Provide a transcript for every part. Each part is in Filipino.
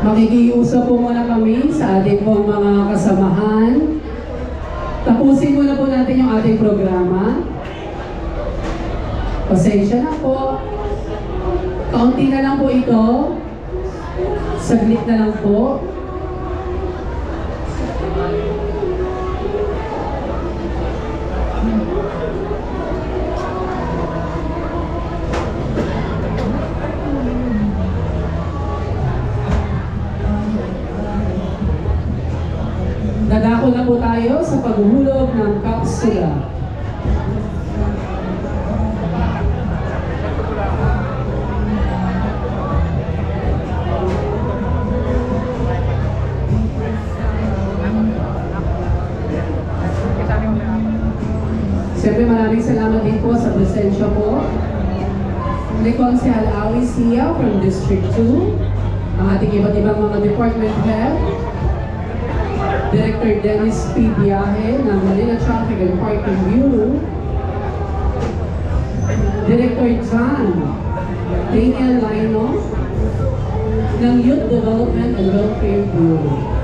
Makikiusap po muna kami sa ating pong mga kasamahan. Tapusin muna po natin yung ating programa. Pasensya na po. Kaunti na lang po ito. Saglit na lang po. Dadako na po tayo sa paghuhulog ng kapsula. Siyempre maraming salamat din po sa presensya po ni Consehal Awi Sia from District 2, ang ating iba't ibang mga department head, Director Dennis P. Biahe ng Manila Traffic and Parking Bureau, Director John Daniel Lino ng Youth Development and Welfare Bureau.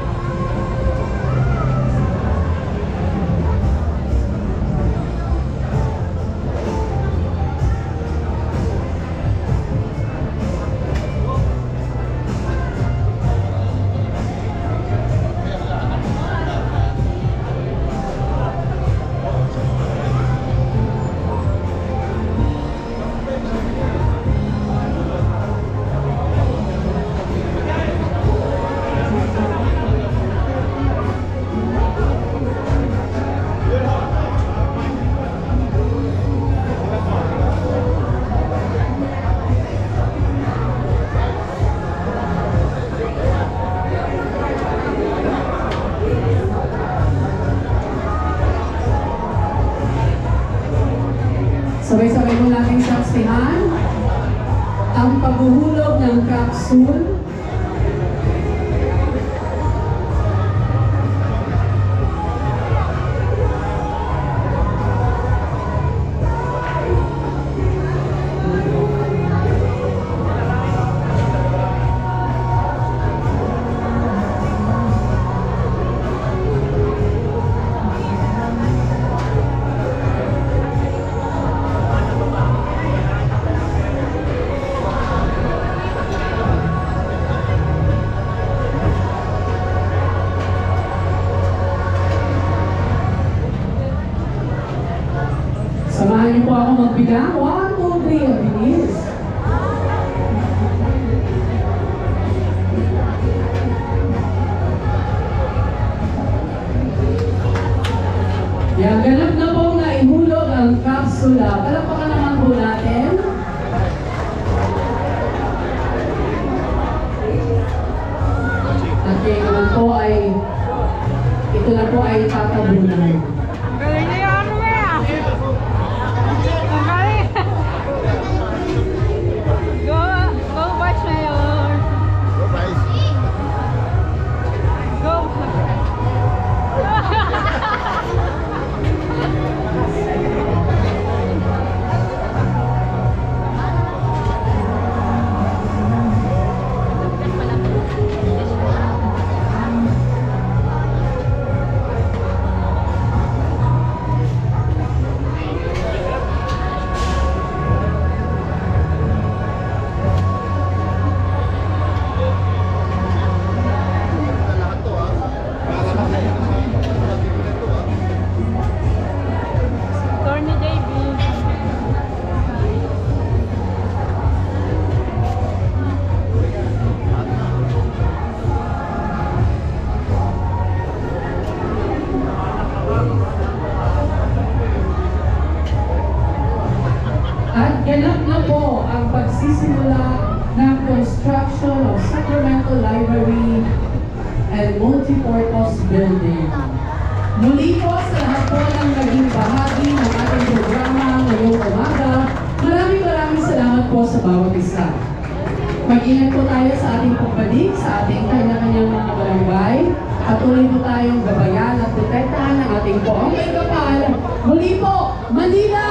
Sabay-sabay mo natin saksihan ang paghuhulog ng capsule. Samahan niyo po ako magbilang. 1, 2, 3, ang bilis. Yan, ganap na po na ihulog ang kapsula. Palakpakan naman po natin. At ito na po ay tatabunan. Galing niya ano ba? Ang galing! Go Vice Mayor! Go, guys. Go! Lahat to, ha? Attorney JB. At ganap na po ang pagsisimula ng construction of Sacramento Library and Multipurpose Building. Muli po sa lahat po ng naging bahagi ng ating programa ngayong umaga, maraming salamat po sa bawat isa. Mag-ingat po tayo sa ating pagbalik sa ating kanya-kanyang mga barangay at tuloy po tayong gabayan at detektahan ng ating poong may kapal. Muli po, Manila!